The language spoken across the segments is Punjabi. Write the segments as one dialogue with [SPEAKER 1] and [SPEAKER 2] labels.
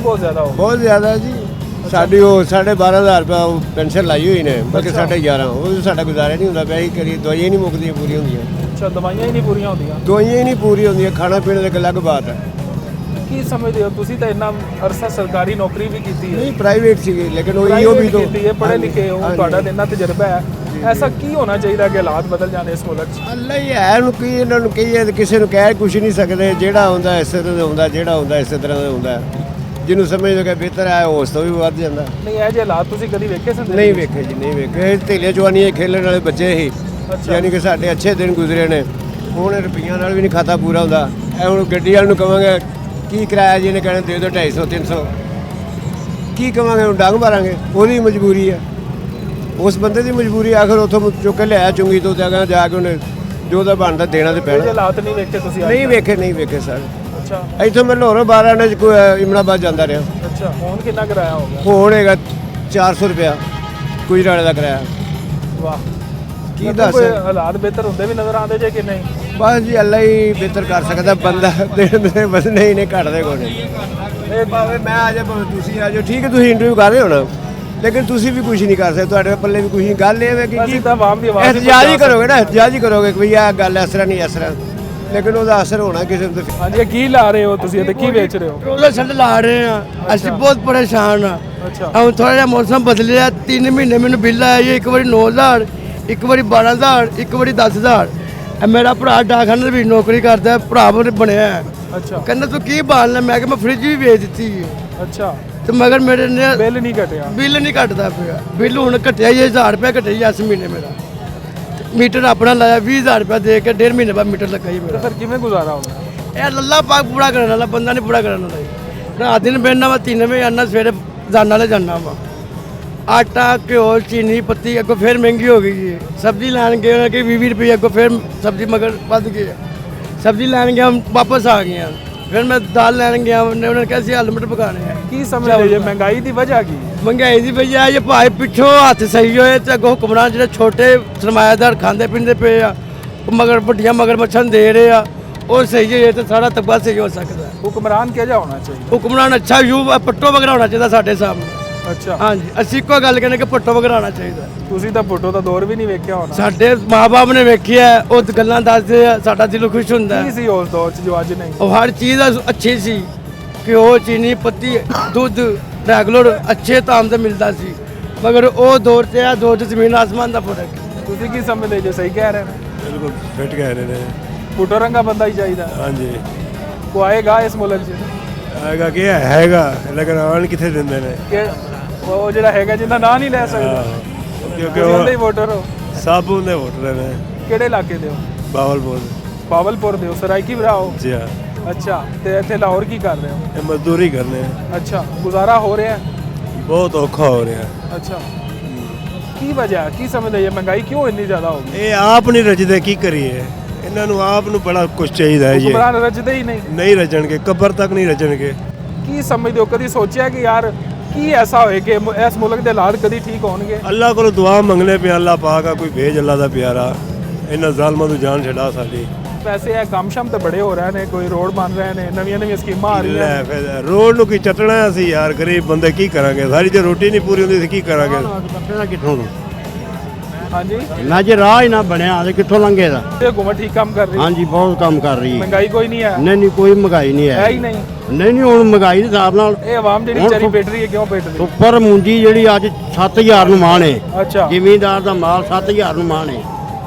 [SPEAKER 1] बहुत ज़्यादा हो?
[SPEAKER 2] बहुत ज़्यादा जी। साड़ी वो 12,500 रुपया पेंशन लाई हुई ने, बल्कि 11,500 वो साडा गुजारा नहीं होंदा। पैसे करिए दवाइयां नहीं मुकदियां पूरी होंदियां।
[SPEAKER 1] अच्छा, दवाइयां ही नहीं पूरी होंदियां?
[SPEAKER 2] दवाइयां ही नहीं पूरी होंदियां, खाना पीने ਦੀ अलग ਬਾਤ ਹੈ।
[SPEAKER 1] ਕੀ ਸਮਝਦੇ ਹੋ ਤੁਸੀਂ ਤਾਂ ਇੰਨਾ ਅਰਸਾ ਸਰਕਾਰੀ ਨੌਕਰੀ ਵੀ ਕੀਤੀ ਹੈ?
[SPEAKER 2] नहीं प्राइवेट सी, लेकिन वो
[SPEAKER 1] Private
[SPEAKER 2] ईओ भी तो
[SPEAKER 1] ਕੀਤੀ ਹੈ, ਪੜ੍ਹੇ ਲਿਖੇ ਹੋ, ਤੁਹਾਡਾ ਤਾਂ ਇੰਨਾ ਤਜਰਬਾ ਹੈ। ਐਸਾ ਕੀ ਹੋਣਾ ਚਾਹੀਦਾ ਕਿ ਹਾਲਾਤ ਬਦਲ ਜਾਣ ਇਸ ਮੁਲਕ 'ਚ?
[SPEAKER 2] ਅੱਲਾ ਹੀ ਹੈ ਨੂੰ ਕੀ ਇਹਨਾਂ ਨੂੰ ਕਹੀਏ, ਕਿਸੇ ਨੂੰ ਕਹਿ ਕੁਛ ਨਹੀਂ ਸਕਦੇ। ਜਿਹੜਾ ਹੁੰਦਾ ਇਸੇ ਤਰ੍ਹਾਂ ਦਾ ਹੁੰਦਾ, ਜਿਹੜਾ ਹੁੰਦਾ ਇਸੇ ਤਰ੍ਹਾਂ ਦਾ ਹੁੰਦਾ। ਜਿਹਨੂੰ ਸਮਝਦੇ ਕਿ ਬਿਹਤਰ ਹੈ ਉਸ ਤੋਂ ਵੀ ਵੱਧ ਜਾਂਦਾ।
[SPEAKER 1] ਨਹੀਂ, ਇਹ ਜਿਹੇ ਹਾਲਾਤ ਤੁਸੀਂ ਕਦੀ ਵੇਖੇ ਸੰਦੇ?
[SPEAKER 2] ਨਹੀਂ ਵੇਖੇ ਜੀ, ਨਹੀਂ ਵੇਖੇ। ਢੇਲੇ ਜਵਾਨੀਆਂ ਖੇਲਣ ਵਾਲੇ ਬੱਚੇ ਹੀ, ਯਾਨੀ ਕਿ ਸਾਡੇ ਅੱਛੇ ਦਿਨ ਗੁਜ਼ਰੇ ਨੇ। ਹੁਣ ਰੁਪਈਆਂ ਨਾਲ ਵੀ ਨਹੀਂ ਖਾਤਾ ਪੂਰਾ ਹੁੰਦਾ। ਇਹ ਹੁਣ ਗੱਡੀ ਵਾਲੇ ਨੂੰ ਕਹਾਂਗੇ ਕੀ ਕਿਰਾਇਆ ਜੀ, ਇਹਨੇ ਕਹਿਣਾ ਦੇ ਦਿਓ 250 300। ਕੀ ਕਹਾਂਗੇ, ਹੁਣ ਡੰਗ ਮਾਰਾਂਗੇ। ਉਹਦੀ ਮਜਬੂਰੀ ਹੈ, ਉਸ ਬੰਦੇ ਦੀ ਮਜਬੂਰੀ। ਆਖਰ ਉੱਥੋਂ ਚੁੱਕ ਕੇ ਲਿਆਇਆ ਚੁੰਗੀ ਤੋਂ, ਤੇ ਜਾ ਕੇ ਉਹਨੇ ਜੋ ਦਾ ਬਣਦਾ ਦੇਣਾ ਤੇ
[SPEAKER 1] ਇਹ ਜਿਹੇ
[SPEAKER 2] ਪੈਣਾ।
[SPEAKER 1] ਹਾਲਾਤ ਨਹੀਂ ਵੇਖੇ ਤੁਸੀਂ?
[SPEAKER 2] ਨਹੀਂ ਵੇਖੇ, ਨਹੀਂ ਵੇਖੇ ਸਰ।
[SPEAKER 1] ਅੱਛਾ
[SPEAKER 2] ਇੱਥੋਂ ਮੈਂ ਲਾਹੌਰੋਂ 12 ਆਨੇ ਚ ਕੋਈ ਇਮਨਾਬਾਦ ਜਾਂਦਾ ਰਿਹਾ।
[SPEAKER 1] ਅੱਛਾ, ਹੁਣ ਕਿੰਨਾ ਕਿਰਾਇਆ ਹੋ ਗਿਆ?
[SPEAKER 2] ਹੁਣ ਹੈਗਾ 400 ਰੁਪਇਆ ਕੋਈ ਰਾਲੇ ਦਾ ਕਿਰਾਇਆ।
[SPEAKER 1] ਵਾਹ,
[SPEAKER 2] ਕੀ
[SPEAKER 1] ਮਤਲਬ
[SPEAKER 2] ਦੱਸ।
[SPEAKER 1] ਕੋਈ ਹਾਲਾਤ ਬਿਹਤਰ ਹੁੰਦੇ ਵੀ ਨਜ਼ਰ ਆਉਂਦੇ ਜੇ ਕਿ ਨਹੀਂ?
[SPEAKER 2] ਬਸ ਜੀ ਅੱਲਾ ਹੀ ਬਿਹਤਰ ਕਰ ਸਕਦਾ। ਬੰਦਾ ਦੇ ਬਸ ਨਹੀਂ ਘਟਦੇ ਕੋਨੇ। ਇਹ ਭਾਵੇਂ ਮੈਂ ਆ ਜਾ, ਭਾਵੇਂ ਤੁਸੀਂ ਆ ਜਾਓ, ਠੀਕ ਹੈ। ਤੁਸੀਂ ਇੰਟਰਵਿਊ ਕਰ ਰਹੇ ਹੋ ਨਾ, ਲੇਕਿਨ ਤੁਸੀਂ ਵੀ ਕੁਝ ਨਹੀਂ ਕਰ ਸਕਦੇ। ਤੁਹਾਡੇ ਪੱਲੇ ਵੀ ਕੁਝ ਨਹੀਂ। ਗੱਲ ਇਹ ਹੈ ਕਿ
[SPEAKER 1] ਅਸੀਂ ਤਾਂ ਆਵਾਮ ਦੀ ਆਵਾਜ਼
[SPEAKER 2] ਇhtਜਾਜ ਹੀ ਕਰੋਗੇ ਨਾ, ਇhtਜਾਜ ਹੀ ਕਰੋਗੇ ਕਿ ਵੀ ਆਹ ਗੱਲ ਇਸ ਤਰ੍ਹਾਂ ਨਹੀਂ ਇਸ ਤਰ੍ਹਾਂ, ਲੇਕਿਨ ਉਹਦਾ ਅਸਰ ਹੋਣਾ ਕਿਸੇ ਨੂੰ।
[SPEAKER 1] ਹਾਂਜੀ, ਇਹ ਕੀ ਲਾ ਰਹੇ ਹੋ ਤੁਸੀਂ ਅਤੇ ਕੀ ਵੇਚ ਰਹੇ ਹੋ?
[SPEAKER 3] ਟਰੋਲੇ ਛੱਡ ਲਾ ਰਹੇ ਆ। ਅਸੀਂ ਬਹੁਤ ਪਰੇਸ਼ਾਨ ਆ।
[SPEAKER 1] ਅੱਛਾ,
[SPEAKER 3] ਹੁਣ ਥੋੜਾ ਜਿਹਾ ਮੌਸਮ ਬਦਲਿਆ। 3 ਮਹੀਨੇ ਮੈਨੂੰ ਬਿੱਲ ਆਇਆ ਜੀ। ਇੱਕ ਵਾਰੀ 9,000, ਇੱਕ ਵਾਰੀ 12,000, ਇੱਕ ਵਾਰੀ 10,000। ਇਹ ਮੇਰਾ ਭਰਾ ਡਾਕਖਾਨੇ ਵੀ ਨੌਕਰੀ ਕਰਦਾ, ਭਰਾ ਬਣਿਆ ਹੈ।
[SPEAKER 1] ਅੱਛਾ
[SPEAKER 3] ਕਹਿੰਦਾ ਤੂੰ ਕੀ ਬਾਲਣਾ? ਮੈਂ ਕਿਹਾ ਮੈਂ ਫ੍ਰਿਜ ਵੀ ਵੇਚ ਦਿੱਤੀ ਹੈ।
[SPEAKER 1] ਅੱਛਾ,
[SPEAKER 3] ਤੇ ਮਗਰ ਮੇਰੇ ਨੇ
[SPEAKER 1] ਬਿੱਲ ਨਹੀਂ ਘਟਿਆ?
[SPEAKER 3] ਬਿੱਲ ਨਹੀਂ ਘਟਦਾ ਪਿਆ। ਬਿੱਲ ਹੁਣ ਘਟਿਆ ਹੀ 1000 ਰੁਪਏ ਘਟਿਆ ਜੀ ਇਸ ਮਹੀਨੇ ਮੇਰਾ। ਤੇ ਮੀਟਰ ਆਪਣਾ ਲਾਇਆ 20,000 ਰੁਪਏ ਦੇ ਕੇ, 1.5 ਮਹੀਨੇ ਬਾਅਦ ਮੀਟਰ ਲੱਗਾ ਜੀ
[SPEAKER 1] ਤੇ
[SPEAKER 3] ਮੇਰਾ।
[SPEAKER 1] ਫਿਰ ਕਿਵੇਂ ਗੁਜ਼ਾਰਾ ਹੋਣਾ?
[SPEAKER 3] ਇਹ ਲੱਲਾ ਪਾਕ ਪੂਰਾ ਕਰਨ ਵਾਲਾ ਬੰਦਾ ਨਹੀਂ ਪੂਰਾ ਕਰਨ ਵਾਲਾ ਜੀ। ਰਾਤ ਦਿਨ ਬਹਿਣਾ ਵਾ, 3 ਵਜੇ ਆਉਣਾ, ਸਵੇਰੇ ਜਾਣ ਵਾਲੇ ਜਾਣਾ ਵਾ। ਆਟਾ, ਘਿਓ, ਚੀਨੀ, ਪੱਤੀ ਅੱਗੋਂ ਫਿਰ ਮਹਿੰਗੀ ਹੋ ਗਈ ਜੀ। ਸਬਜ਼ੀ ਲੈਣ ਗਏ ਕਿ 20 ਰੁਪਏ ਅੱਗੋਂ ਫਿਰ ਸਬਜ਼ੀ ਮਗਰ ਵੱਧ ਗਈ। ਸਬਜ਼ੀ ਲੈਣ ਗਿਆ, ਵਾਪਸ ਆ ਗਏ। ਫਿਰ ਮੈਂ ਦਾਲ ਲੈਣ ਗਿਆ, ਉਹਨੇ ਕਿਹਾ ਸੀ ਆਲੂ ਮਟਰ ਪਕਾਣੇ ਆ।
[SPEAKER 1] ਕੀ ਸਮਝਦੇ ਜੇ ਮਹਿੰਗਾਈ ਦੀ ਵਜ੍ਹਾ ਕੀ?
[SPEAKER 3] ਮਹਿੰਗਾਈ ਦੀ ਵਜ੍ਹਾ ਇਹ ਭਾਈ ਪਿੱਛੋਂ ਹੱਥ ਸਹੀ ਹੋਏ ਤੇ ਅੱਗੋਂ ਹੁਕਮਰਾਨ ਜਿਹੜੇ ਛੋਟੇ ਸਰਮਾਇਆਦਾਰ ਖਾਂਦੇ ਪੀਂਦੇ ਪਏ ਆ, ਉਹ ਮਗਰ ਵੱਡੀਆਂ ਮਗਰ ਮੱਛਣ ਦੇ ਰਹੇ ਆ। ਉਹ ਸਹੀ ਹੋਏ ਤੇ ਸਾਰਾ ਤਬਕਾ ਸਹੀ ਹੋ ਸਕਦਾ।
[SPEAKER 1] ਹੁਕਮਰਾਨ ਕਿਹੋ ਜਿਹਾ ਹੋਣਾ ਚਾਹੀਦਾ?
[SPEAKER 3] ਹੁਕਮਰਾਨ ਅੱਛਾ ਯੂ ਪੱਟੋ ਵਗੈਰਾ ਹੋਣਾ ਚਾਹੀਦਾ ਸਾਡੇ ਸਾਹਮਣੇ।
[SPEAKER 1] ਅੱਛਾ,
[SPEAKER 3] ਹਾਂਜੀ, ਅਸੀਂ ਇੱਕੋ ਗੱਲ ਕਹਿੰਦੇ ਕਿ ਪੱਟੋ ਵਗੈਰਾ ਹੋਣਾ ਚਾਹੀਦਾ।
[SPEAKER 1] ਤੁਸੀਂ ਤਾਂ ਫੋਟੋ ਦਾ ਦੌਰ ਵੀ ਨਹੀਂ ਵੇਖਿਆ ਹੋਣਾ।
[SPEAKER 3] ਸਾਡੇ ਮਾਪੇ ਨੇ ਵੇਖਿਆ, ਉਹ ਗੱਲਾਂ ਦੱਸਦੇ ਆ, ਸਾਡਾ ਦਿਲ ਖੁਸ਼ ਹੁੰਦਾ
[SPEAKER 1] ਕੀ
[SPEAKER 3] ਹੈ।
[SPEAKER 1] ਸੀ ਉਸ ਦੌਰ 'ਚ ਜੋ ਅੱਜ ਨਹੀਂ?
[SPEAKER 3] ਉਹ ਹਰ ਚੀਜ਼ ਅੱਛੀ ਸੀ। ਘਿਓ, ਚੀਨੀ, ਪੱਤੀ, ਦੁੱਧ ਰੈਗੂਲਰ ਅੱਛੇ ਤਾਮ ਤੇ ਮਿਲਦਾ ਸੀ। ਮਗਰ ਉਹ ਦੌਰ ਤੇ ਆ ਦੌਰ 'ਚ ਜ਼ਮੀਨ ਆਸਮਾਨ ਦਾ ਫਰਕ।
[SPEAKER 1] ਤੁਸੀਂ ਕੀ ਸਮਝਦੇ ਜੇ ਸਹੀ ਕਹਿ ਰਹੇ ਨੇ?
[SPEAKER 2] ਬਿਲਕੁਲ ਫਿੱਟ ਕਹਿ ਰਹੇ ਨੇ।
[SPEAKER 1] ਫੋਟੋ ਰੰਗਾ ਬੰਦਾ ਹੀ ਚਾਹੀਦਾ।
[SPEAKER 2] ਹਾਂਜੀ,
[SPEAKER 1] ਕੋ ਆਏਗਾ ਇਸ ਮੁਲਕ 'ਚ?
[SPEAKER 2] ਹੈਗਾ ਕੀ ਹੈਗਾ, ਲੇਕਿਨ ਆਉਣ ਕਿੱਥੇ ਦਿੰਦੇ ਨੇ?
[SPEAKER 1] ਕਿ ਉਹ ਜਿਹੜਾ ਹੈਗਾ ਜਿਹਦਾ ਨਾਂ ਨਹੀਂ ਲੈ ਸਕਦੇ?
[SPEAKER 2] ਕਿਉਂਕਿ
[SPEAKER 1] ਤੁਸੀਂ ਉਹਦੇ ਹੀ
[SPEAKER 2] ਉਹ
[SPEAKER 1] ਵੋਟਰ ਹੋ?
[SPEAKER 2] ਸਭ ਉਹਦੇ ਵੋਟਰ ਨੇ।
[SPEAKER 1] ਕਿਹੜੇ ਇਲਾਕੇ ਦੇ ਹੋ?
[SPEAKER 2] ਬਾਵਲਪੁਰ।
[SPEAKER 1] ਬਾਵਲਪੁਰ ਦੇ ਹੋ? ਸਰਾਇਕੀ ਭਰਾ ਹੋ?
[SPEAKER 2] ਜੀ ਹਾਂ।
[SPEAKER 1] ਅੱਛਾ, ਤੇ ਇੱਥੇ ਲਾਹੌਰ ਕੀ ਕਰ ਰਹੇ ਹੋ?
[SPEAKER 2] ਇਹ ਮਜ਼ਦੂਰੀ ਕਰਨੇ ਆ।
[SPEAKER 1] ਅੱਛਾ, ਗੁਜ਼ਾਰਾ ਹੋ ਰਿਹਾ?
[SPEAKER 2] ਬਹੁਤ ਔਖਾ ਹੋ ਰਿਹਾ।
[SPEAKER 1] ਅੱਛਾ, ਕੀ ਵਜ੍ਹਾ ਕੀ ਸਮਝਦੇ ਜੇ ਮਹਿੰਗਾਈ ਕਿਉਂ ਇੰਨੀ ਜ਼ਿਆਦਾ ਹੋ ਗਈ?
[SPEAKER 2] ਇਹ ਆਪ ਨਹੀਂ ਰਜਦੇ, ਕੀ ਕਰੀਏ? ਇਹਨਾਂ ਨੂੰ ਆਪ ਨੂੰ ਬੜਾ ਕੁਝ ਚਾਹੀਦਾ ਹੈ ਜੀ।
[SPEAKER 1] ਹੁਕਮਰਾਨ ਰਜਦੇ ਹੀ ਨਹੀਂ?
[SPEAKER 2] ਨਹੀਂ ਰਜਣਗੇ, ਕਬਰ ਤੱਕ ਨਹੀਂ ਰਜਣਗੇ।
[SPEAKER 1] ਕੀ ਸਮਝਦੇ ਹੋ? ਕਦੀ ਸੋਚਿਆ ਕਿ ਯਾਰ ਕੀ ਐਸਾ ਹੋਏ ਕਿ ਇਸ ਮੁਲਕ ਦੇ ਹਾਲਾਤ ਕਦੀ ਠੀਕ ਹੋਣਗੇ?
[SPEAKER 2] ਅੱਲਾਹ ਕੋਲ ਦੁਆ ਮੰਗਨੇ ਪਿਆ, ਅੱਲਾਹ ਪਾਕ ਆ ਕੋਈ ਭੇਜ ਅੱਲਾਹ ਦਾ ਪਿਆਰਾ, ਇਹਨਾਂ ਜ਼ਾਲਮਾਂ ਤੋਂ ਜਾਨ ਛਡਾ ਸਾਡੀ।
[SPEAKER 1] ਵੈਸੇ ਇਹ ਕੰਮ ਸ਼ਮ ਤੇ ਬੜੇ ਹੋ ਰਹੇ ਨੇ, ਕੋਈ ਰੋਡ ਬਣ ਰਹੇ ਨੇ, ਨਵੀਆਂ ਸਕੀਮਾਂ ਆ ਰਹੀਆਂ
[SPEAKER 2] ਲੈ ਫਿਰ ਰੋਡ ਨੂੰ ਕੀ ਚੱਟਣਾ ਅਸੀਂ ਯਾਰ, ਗਰੀਬ ਬੰਦੇ ਕੀ ਕਰਾਂਗੇ? ਸਾਰੀ ਜੇ ਰੋਟੀ ਨਹੀਂ ਪੂਰੀ ਹੁੰਦੀ ਸੀ ਕੀ ਕਰਾਂਗੇ?
[SPEAKER 3] ਕਿੱਥੋਂ
[SPEAKER 1] ਹਾਂਜੀ,
[SPEAKER 3] ਨਾ ਜੇ ਰਾਹ ਹੀ ਨਾ ਬਣਿਆ ਤੇ ਕਿੱਥੋਂ ਲੰਘੇ ਦਾ।
[SPEAKER 1] ਇਹ ਹੁਕੂਮਤ ਠੀਕ ਕੰਮ ਕਰ ਰਹੀ ਹੈ?
[SPEAKER 3] ਹਾਂਜੀ, ਬਹੁਤ ਕੰਮ ਕਰ ਰਹੀ ਹੈ।
[SPEAKER 1] ਮਹਿੰਗਾਈ ਕੋਈ ਨਹੀਂ ਹੈ?
[SPEAKER 3] ਨਹੀਂ ਕੋਈ ਮਹਿੰਗਾਈ ਨਹੀਂ
[SPEAKER 1] ਹੈ ਹੀ ਨਹੀਂ?
[SPEAKER 3] ਨਹੀਂ ਹੁਣ ਮਹਿੰਗਾਈ ਦੇ ਹਿਸਾਬ ਨਾਲ
[SPEAKER 1] ਇਹ ਆਵਾਮ ਜਿਹੜੀ ਵਿਚਾਰੀ ਪਿੱਟ ਰਹੀ ਹੈ, ਕਿਉਂ ਪਿੱਟ ਰਹੀ?
[SPEAKER 3] ਉੱਪਰ ਮੂੰਜੀ ਜਿਹੜੀ ਅੱਜ 7,000 ਨੂੰ ਮਾਣ ਹੈ।
[SPEAKER 1] ਅੱਛਾ,
[SPEAKER 3] ਜ਼ਿਮੀਂਦਾਰ ਦਾ ਮਾਲ 7,000 ਨੂੰ ਮਾਣ ਹੈ।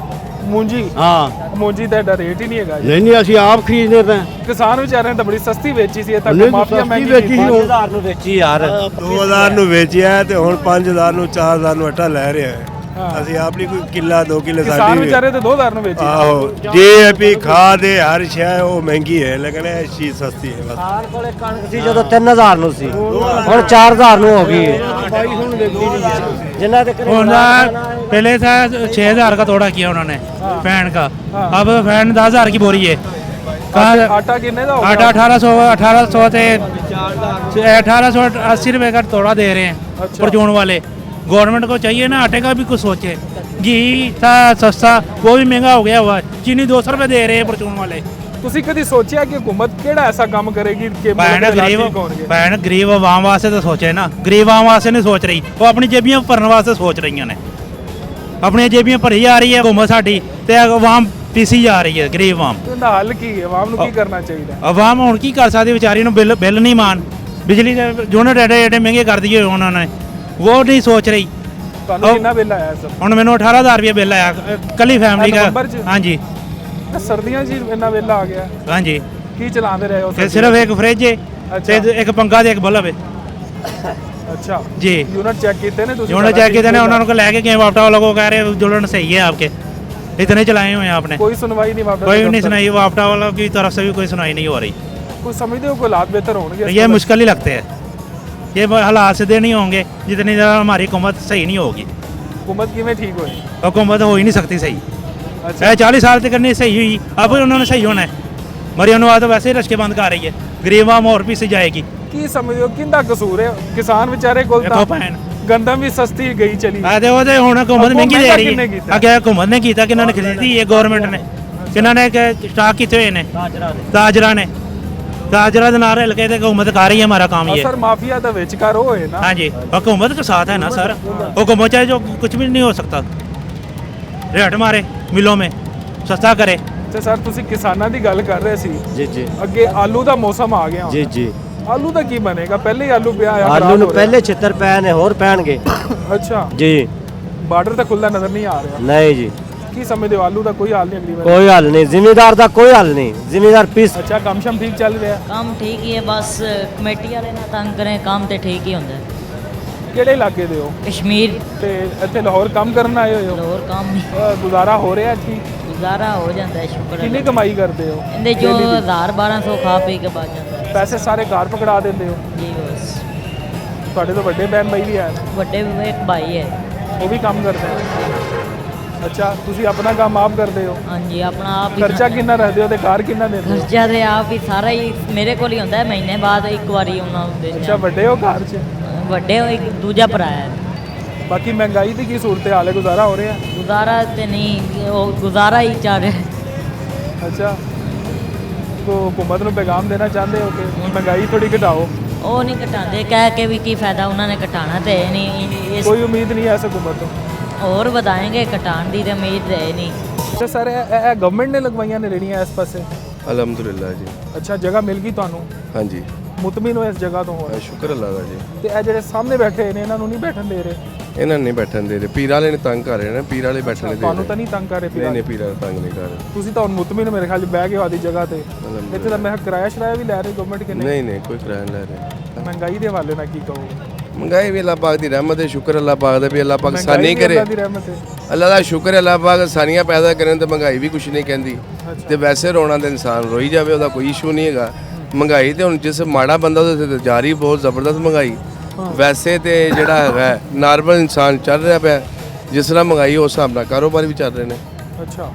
[SPEAKER 1] ਮੂੰਜੀ?
[SPEAKER 3] ਹਾਂ,
[SPEAKER 1] ਮੂੰਜੀ ਦਾ ਐਡਾ ਰੇਟ ਹੀ ਨਹੀਂ ਹੈਗਾ ਜੀ।
[SPEAKER 3] ਨਹੀਂ ਅਸੀਂ ਆਪ ਖਰੀਦਦੇ ਪਏ।
[SPEAKER 1] ਕਿਸਾਨ ਵਿਚਾਰਿਆਂ ਨੇ ਤਾਂ ਬੜੀ ਸਸਤੀ ਵੇਚੀ ਸੀ, ਇਹ ਤਾਂ
[SPEAKER 3] ਨਹੀਂ,
[SPEAKER 1] ਮਾਫੀਆ
[SPEAKER 3] ਸਸਤੀ
[SPEAKER 1] ਮਹਿੰਗੀ
[SPEAKER 3] ਵੇਚੀ
[SPEAKER 1] ਕੀਤੀ।
[SPEAKER 3] ਸੀ।
[SPEAKER 4] 5,000 ਨੂੰ ਵੇਚੀ ਯਾਰ।
[SPEAKER 2] 2000 ਨੂੰ ਵੇਚਿਆ ਤੇ ਹੁਣ 5000 ਨੂੰ 4000 ਨੂੰ ਆਟਾ ਲੈ ਰਿਹਾ ਹੈ। ਅਸੀਂ ਆਪ ਨਹੀਂ ਕੋਈ ਕਿੱਲਾ 2 ਕਿੱਲੇ
[SPEAKER 1] ਕਿਸਾਨ
[SPEAKER 2] ਸਾਡੀ
[SPEAKER 1] ਵਿਚਾਰੇ ਤੇ 2000 ਨੂੰ ਵੇਚੀ।
[SPEAKER 2] ਆਹੋ, ਜੀਐਪੀ ਖਾਦ ਹੈ, ਹਰ ਸ਼ੈ ਉਹ ਮਹਿੰਗੀ ਹੈ, ਲੇਕਿਨ ਇਹ ਚੀਜ਼ ਸਸਤੀ ਹੈ ਬਸ।
[SPEAKER 4] ਖਾਣ ਕੋਲੇ ਕਣਕ ਸੀ ਜਦੋਂ 3000 ਨੂੰ ਸੀ, ਹੁਣ 4000 ਨੂੰ ਹੋ ਗਈ ਹੈ। जिन्ना
[SPEAKER 5] पहले था 6,000 का तोड़ा किया उन्होंने फैन का, अब फैन 10,000 की बोरी है।
[SPEAKER 1] आटा कितने का होगा?
[SPEAKER 5] आटा 1800 से 1880 रुपए का तोड़ा दे रहे हैं परचून वाले। गवर्नमेंट को चाहिए ना आटे का भी कुछ सोचे। घी था सस्ता, वो भी महंगा हो गया हुआ है। चीनी 200 रुपए दे रहे हैं परचून वाले,
[SPEAKER 1] ਤੁਸੀਂ ਕਦੀ ਸੋਚਿਆ ਕਿ ਹੁਕੂਮਤ ਕਿਹੜਾ ਐਸਾ ਕੰਮ ਕਰੇਗੀ ਕਿ ਮੁਲਕ
[SPEAKER 5] ਭੈਣ
[SPEAKER 1] ਦੇ ਹਾਲਾਤ
[SPEAKER 5] ਗਰੀਬ
[SPEAKER 1] ਠੀਕ ਹੋਣਗੇ?
[SPEAKER 5] ਭੈਣ ਗਰੀਬ ਆਵਾਮ ਵਾਸਤੇ ਤਾਂ ਸੋਚੇ ਨਾ, ਗਰੀਬ ਆਵਾਮ ਵਾਸਤੇ ਨਹੀਂ ਸੋਚ ਰਹੀ, ਉਹ ਆਪਣੀ ਜੇਬੀਆਂ ਭਰਨ ਵਾਸਤੇ ਸੋਚ ਰਹੀਆਂ ਨੇ। ਆਪਣੀਆਂ ਜੇਬੀਆਂ ਭਰੀ ਜਾ ਰਹੀ ਹੈ ਹੁਕੂਮਤ ਸਾਡੀ ਤੇ ਆਵਾਮ ਪੀਸੀ ਜਾ ਰਹੀ ਹੈ, ਗਰੀਬ ਆਵਾਮ।
[SPEAKER 1] ਇਹਦਾ ਹੱਲ ਕੀ ਹੈ? ਆਵਾਮ ਨੂੰ ਕੀ ਕਰਨਾ ਚਾਹੀਦਾ?
[SPEAKER 5] ਆਵਾਮ ਹੁਣ ਕੀ ਕਰ ਸਕਦੀ, ਵਿਚਾਰੀ ਨੂੰ ਬਿੱਲ ਨਹੀਂ ਮਾਨ, ਬਿਜਲੀ ਦੇ ਯੂਨਿਟ ਐਡੇ ਮਹਿੰਗੇ ਕਰ ਦਈਏ ਉਹਨਾਂ ਨੇ, ਉਹ ਨਹੀਂ ਸੋਚ ਰਹੀ।
[SPEAKER 1] ਤੁਹਾਨੂੰ ਕਿੰਨਾ ਬਿੱਲ ਆਇਆ ਸਰ?
[SPEAKER 5] ਹੁਣ ਮੈਨੂੰ 18,000 ਰੁਪਏ ਬਿੱਲ ਆਇਆ ਕੱਲੀ ਫੈਮਿਲੀ ਦਾ।
[SPEAKER 1] ਨਵੰਬਰ 'ਚ?
[SPEAKER 5] ਹਾਂਜੀ
[SPEAKER 1] ਸਰਦੀਆਂ 'ਚ ਇੰਨਾ ਬਿੱਲ ਆ ਗਿਆ?
[SPEAKER 5] ਹਾਂਜੀ।
[SPEAKER 1] ਕੀ ਚਲਾਉਂਦੇ ਰਹੇ ਹੋ
[SPEAKER 5] ਤੇ ਸਿਰਫ ਇੱਕ ਫ੍ਰਿਜ ਹੈ ਤੇ ਇੱਕ ਪੰਖਾ ਤੇ ਇੱਕ ਬਲਬ ਹੈ
[SPEAKER 1] अच्छा
[SPEAKER 5] जी।
[SPEAKER 1] यूनिट चेक किए ने तुसी?
[SPEAKER 5] यूनिट चेक किए ने, उन्होंने लेके गए वापटा वालों को, कह रहे जुलन सही है आपके, इतने चलाए हुए हैं आपने।
[SPEAKER 1] कोई सुनवाई नहीं वापस?
[SPEAKER 5] कोई नहीं सुनाई, वापटा वालों की तरफ से भी कोई सुनाई नहीं हो रही।
[SPEAKER 1] कुछ समझते हो कोई हालात बेहतर होंगे?
[SPEAKER 5] ये मुश्किल ही लगते हैं, ये हालात सीधे नहीं होंगे जितनी ज़्यादा हमारी हुकूमत सही नहीं होगी।
[SPEAKER 1] हुकूमत किमें ठीक हुई?
[SPEAKER 5] हुकूमत हो ही नहीं सकती सही।
[SPEAKER 1] अच्छा
[SPEAKER 5] 40 साल तक नहीं सही हुई, अब उन्होंने सही होना है। मरियम तो वैसे ही रश्के बंद कर रही है, गरीब आम और पीछे जाएगी।
[SPEAKER 1] की समझते हो किंदा कसूर है? किसान बेचारे कोल
[SPEAKER 5] देखो भैन
[SPEAKER 1] गंदम भी सस्ती गई चली।
[SPEAKER 5] आते वो तो हुण हुकूमत
[SPEAKER 1] अब वो
[SPEAKER 5] महंगी दे
[SPEAKER 1] महंगा
[SPEAKER 5] रही
[SPEAKER 1] किन्ने
[SPEAKER 5] है।
[SPEAKER 1] कीता?
[SPEAKER 5] अगे हुकूमत ने कीता, किन्होंने खरीदी है? गवर्नमेंट ने। किन्होंने स्टाक किए हुए ने? ताजरा ने। ताजरा दे नाल रल के ते हुकूमत कर रही है हमारा काम ये।
[SPEAKER 1] सर माफिया तो विचकार हो है ना?
[SPEAKER 5] हाँ जी, हुकूमत के साथ है ना सर, हुकूमत चाहे जो कुछ भी नहीं हो सकता, रेट मारे मिलों में, सस्ता करे।
[SPEAKER 1] ਤੇ ਸਰ ਤੁਸੀਂ ਕਿਸਾਨਾਂ ਦੀ ਗੱਲ ਕਰ ਰਹੇ ਸੀ,
[SPEAKER 4] ਜੀ ਜੀ
[SPEAKER 1] ਅੱਗੇ ਆਲੂ ਦਾ ਮੌਸਮ ਆ ਗਿਆ ਹੁਣ।
[SPEAKER 4] ਜੀ ਜੀ
[SPEAKER 1] ਆਲੂ ਦਾ ਕੀ ਬਣੇਗਾ? ਪਹਿਲੇ ਹੀ ਆਲੂ ਪਿਆ ਆ,
[SPEAKER 4] ਆਲੂ ਨੂੰ ਪਹਿਲੇ ਛਿੱਤਰ ਪੈ ਨੇ, ਹੋਰ ਪੈਣਗੇ।
[SPEAKER 1] ਅੱਛਾ
[SPEAKER 4] ਜੀ
[SPEAKER 1] ਬਾਰਡਰ ਤਾਂ ਖੁੱਲਾ ਨਜ਼ਰ ਨਹੀਂ ਆ ਰਿਹਾ।
[SPEAKER 4] ਨਹੀਂ ਜੀ,
[SPEAKER 1] ਕੀ ਸਮਝਦੇ ਹੋ ਆਲੂ ਦਾ ਕੋਈ ਹਾਲ ਨਹੀਂ ਅਗਲੀ ਵਾਰ?
[SPEAKER 4] ਕੋਈ ਹੱਲ ਨਹੀਂ, ਜ਼ਿਮੀਦਾਰ ਦਾ ਕੋਈ ਹੱਲ ਨਹੀਂ, ਜ਼ਿਮੀਦਾਰ ਪੀਸ।
[SPEAKER 1] ਅੱਛਾ ਕੰਮ ਸ਼ਮ ਠੀਕ ਚੱਲ ਰਿਹਾ?
[SPEAKER 6] ਕੰਮ ਠੀਕ ਹੀ ਹੈ, ਬਸ ਕਮੇਟੀ ਵਾਲੇ ਨਾ ਤੰਗ ਕਰੇ, ਕੰਮ ਤੇ ਠੀਕ ਹੀ ਹੁੰਦਾ ਹੈ।
[SPEAKER 1] ਕਿਹੜੇ ਇਲਾਕੇ ਦੇ ਹੋ?
[SPEAKER 6] ਕਸ਼ਮੀਰ
[SPEAKER 1] ਤੇ ਇੱਥੇ ਲਾਹੌਰ ਕੰਮ ਕਰਨ ਆਏ ਹੋਏ ਹੋ?
[SPEAKER 6] ਹੋਰ ਕੰਮ ਨਹੀਂ,
[SPEAKER 1] ਗੁਜ਼ਾਰਾ ਹੋ ਰਿਹਾ ਠੀਕ?
[SPEAKER 6] ਗੁਜ਼ਾਰਾ ਹੋ ਜਾਂਦਾ ਹੈ, ਸ਼ੁਕਰ
[SPEAKER 1] ਕਿੰਨੀ
[SPEAKER 6] ਹੈ।
[SPEAKER 1] ਕਮਾਈ ਕਰਦੇ ਹੋ?
[SPEAKER 6] ਇਹਦੇ ਜੋ 1000-1200 ਖਾ ਪੀ ਕੇ ਬਚ ਜਾਂਦਾ ਹੈ।
[SPEAKER 1] ਪੈਸੇ ਸਾਰੇ ਘਰ ਪਕੜਾ ਦਿੰਦੇ ਹੋ?
[SPEAKER 6] ਜੀ ਬਸ।
[SPEAKER 1] ਤੁਹਾਡੇ ਤੋਂ ਵੱਡੇ ਭੈਣ ਭਾਈ ਵੀ ਹੈ?
[SPEAKER 6] ਵੱਡੇ ਇੱਕ ਭਾਈ ਹੈ।
[SPEAKER 1] ਉਹ ਵੀ ਕੰਮ ਕਰਦੇ ਹੈ? ਅੱਛਾ ਤੁਸੀਂ ਆਪਣਾ ਕੰਮ ਆਪ ਕਰਦੇ ਹੋ?
[SPEAKER 6] ਹਾਂਜੀ ਆਪਣਾ ਆਪ ਹੀ
[SPEAKER 1] ਖਰਚਾ ਕਿੰਨਾ ਰੱਖਦੇ ਹੋ ਤੇ ਘਰ ਕਿੰਨਾ ਦਿੰਦੇ ਹੋ?
[SPEAKER 6] ਖਰਚਾ ਤੇ ਆਪ ਹੀ ਸਾਰਾ ਹੀ ਮੇਰੇ ਕੋਲ ਹੀ ਹੁੰਦਾ ਹੈ, ਮਹੀਨੇ ਬਾਅਦ ਇੱਕ ਵਾਰੀ ਉਹਨਾਂ ਨੂੰ ਦੇ
[SPEAKER 1] ਅੱਛਾ ਵੱਡੇ ਹੋ ਘਰ 'ਚ?
[SPEAKER 6] ਵੱਡੇ ਹੋ, ਇੱਕ ਦੂਜਾ ਭਰਾ ਹੈ।
[SPEAKER 1] ਬਾਕੀ ਮਹਿੰਗਾਈ ਦੀ ਕੀ ਸੂਰਤ ਹਾਲ ਹੈ? ਗੁਜ਼ਾਰਾ ਹੋ ਰਿਹਾ?
[SPEAKER 6] ਗੁਜ਼ਾਰਾ ਤੇ ਨਹੀਂ, ਉਹ ਗੁਜ਼ਾਰਾ ਹੀ ਚੱਲ ਰਿਹਾ ਹੈ।
[SPEAKER 1] ਅੱਛਾ ਤੋ ਹੁਕੂਮਤ ਨੂੰ ਪੈਗਾਮ ਦੇਣਾ ਚਾਹੁੰਦੇ ਹੋ ਕਿ ਮਹਿੰਗਾਈ ਥੋੜੀ ਘਟਾਓ?
[SPEAKER 6] ਉਹ ਨਹੀਂ ਘਟਾਉਂਦੇ, ਕਹਿ ਕੇ ਵੀ ਕੀ ਫਾਇਦਾ, ਉਹਨਾਂ ਨੇ ਘਟਾਣਾ ਤੇ ਹੈ ਨਹੀਂ। ਇਸ
[SPEAKER 1] ਕੋਈ ਉਮੀਦ ਨਹੀਂ ਹੈ ਇਸ ਹੁਕੂਮਤ ਤੋਂ?
[SPEAKER 6] ਹੋਰ ਵਧਾਏंगे, ਘਟਾਉਣ ਦੀ ਤੇ ਉਮੀਦ ਹੈ ਨਹੀਂ।
[SPEAKER 1] ਅੱਛਾ ਸਰ ਇਹ ਗਵਰਨਮੈਂਟ ਨੇ ਲਗਵਾਈਆਂ ਨੇ ਰੇੜੀਆਂ ਇਸ ਪਾਸੇ?
[SPEAKER 7] ਅਲਹਮਦੁਲਿਲਾ ਜੀ।
[SPEAKER 1] ਅੱਛਾ ਜਗ੍ਹਾ ਮਿਲ ਗਈ ਤੁਹਾਨੂੰ?
[SPEAKER 7] ਹਾਂਜੀ
[SPEAKER 1] ਮੁਤਮਿਨ ਹੋ ਇਸ ਜਗ੍ਹਾ ਤੋਂ? ਹੋ
[SPEAKER 7] ਸ਼ੁਕਰ ਅੱਲਾ ਦਾ ਜੀ।
[SPEAKER 1] ਤੇ ਇਹ ਜਿਹੜੇ ਸਾਹਮਣੇ ਬੈਠੇ ਨੇ ਇਹਨਾਂ ਨੂੰ ਨਹੀਂ ਬੈਠਣ ਦੇ ਰਹੇ?
[SPEAKER 7] ਇਹਨਾਂ ਨੂੰ ਨਹੀਂ ਬੈਠਣ ਦੇ ਰਹੇ, ਪੀਰ ਵਾਲੇ ਨੇ ਤੰਗ ਕਰ ਰਹੇ ਨੇ, ਪੀਰ ਵਾਲੇ ਬੈਠਣ ਨਹੀਂ ਦੇ
[SPEAKER 1] ਤੁਹਾਨੂੰ ਤਾਂ
[SPEAKER 7] ਰਹੇ।
[SPEAKER 1] ਨਹੀਂ ਤੰਗ ਕਰ ਰਹੇ
[SPEAKER 7] ਨਹੀਂ ਨਹੀਂ ਪੀਰ ਵਾਲੇ ਤੰਗ ਨਹੀਂ ਕਰ ਰਹੇ।
[SPEAKER 1] ਤੁਸੀਂ ਤਾਂ ਹੁਣ ਮੁਤਮਿਨ ਮੇਰੇ ਖਿਆਲ 'ਚ ਬਹਿ ਗਏ ਹੋ ਆਦੀ ਜਗ੍ਹਾ ਤੇ। ਇੱਥੇ ਤਾਂ ਮੈਂ ਕਿਹਾ ਕਿਰਾਇਆ ਸ਼ਰਾਇਆ ਵੀ ਲੈ ਰਹੀ ਗਵਰਨਮੈਂਟ ਕਿ
[SPEAKER 7] ਨਹੀਂ ਨਹੀਂ ਕੋਈ ਕਿਰਾਇਆ ਨਹੀਂ ਲੈ ਰਹੇ।
[SPEAKER 1] ਮਹਿੰਗਾਈ ਦੇ ਹਵਾਲੇ ਨਾਲ ਕੀ ਕਹੋਗੇ?
[SPEAKER 7] ਮਹਿੰਗਾਈ ਵੀ ਅੱਲਾਹ ਪਾਕ ਦੀ ਰਹਿਮਤ ਹੈ, ਸ਼ੁਕਰ ਅੱਲਾਹ ਪਾਕ ਦਾ ਵੀ ਅੱਲਾਹ ਪਾਕ ਆਸਾਨੀ
[SPEAKER 1] ਮਹਿੰਗਾਈ ਵੀ
[SPEAKER 7] ਕਰੇ।
[SPEAKER 1] ਅੱਲਾ ਦੀ ਰਹਿਮਤ ਹੈ।
[SPEAKER 7] ਅੱਲਾਹ ਦਾ ਸ਼ੁਕਰ ਹੈ, ਅੱਲਾਹ ਪਾਕ ਆਸਾਨੀਆਂ ਪੈਦਾ ਕਰਨ ਤੇ ਮਹਿੰਗਾਈ ਵੀ ਕੁਛ ਨਹੀਂ ਕਹਿੰਦੀ। ਤੇ ਵੈਸੇ ਰੋਣਾ ਤੇ ਇਨਸਾਨ ਰੋਈ ਜਾਵੇ, ਉਹਦਾ ਕੋਈ ਇਸ਼ੂ ਨਹੀਂ ਹੈਗਾ। ਮਹਿੰਗਾਈ ਤੇ ਹੁਣ ਜਿਸ ਮਾੜਾ ਬੰਦਾ ਉਹਦੇ ਤੇ ਜਾਰੀ ਬਹੁਤ ਜ਼ਬਰਦਸਤ ਮਹਿੰਗਾਈ। ਵੈਸੇ ਤੇ ਜਿਹੜਾ ਹੈਗਾ ਨਾਰਮਲ ਇਨਸਾਨ ਚੱਲ ਰਿਹਾ ਪਿਆ, ਜਿਸ ਤਰ੍ਹਾਂ ਮਹਿੰਗਾਈ ਉਸ ਹਿਸਾਬ ਨਾਲ ਕਾਰੋਬਾਰ ਵੀ ਚੱਲ ਰਹੇ ਨੇ।
[SPEAKER 1] ਅੱਛਾ